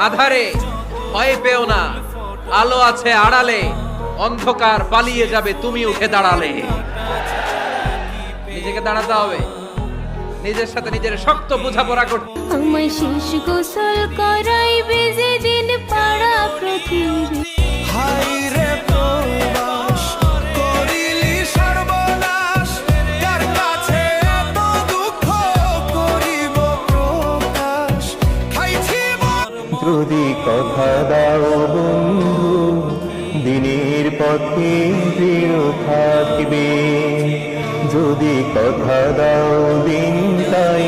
আধারে, ভয় পেও না, আলো আছে আড়ালে, অন্ধকার পালিয়ে যাবে তুমি উঠে দাঁড়ালে। নিজেকে দাঁড়াতে হবে, নিজের সাথে নিজের শক্ত বোঝাপড়া করতে। আমায় শেষ গোসল করাইবে যেদিন পাড়া প্রতিবেশী। হায়রে প্রবাস করিলি সর্বনাশ, কার কাছে এত দুঃখ করিব প্রকাশ, খাইছি যদি কথা দাও বন্ধু, দিনের পথে দৃঢ় থাকবে। যদি কথা দাও দিন তাই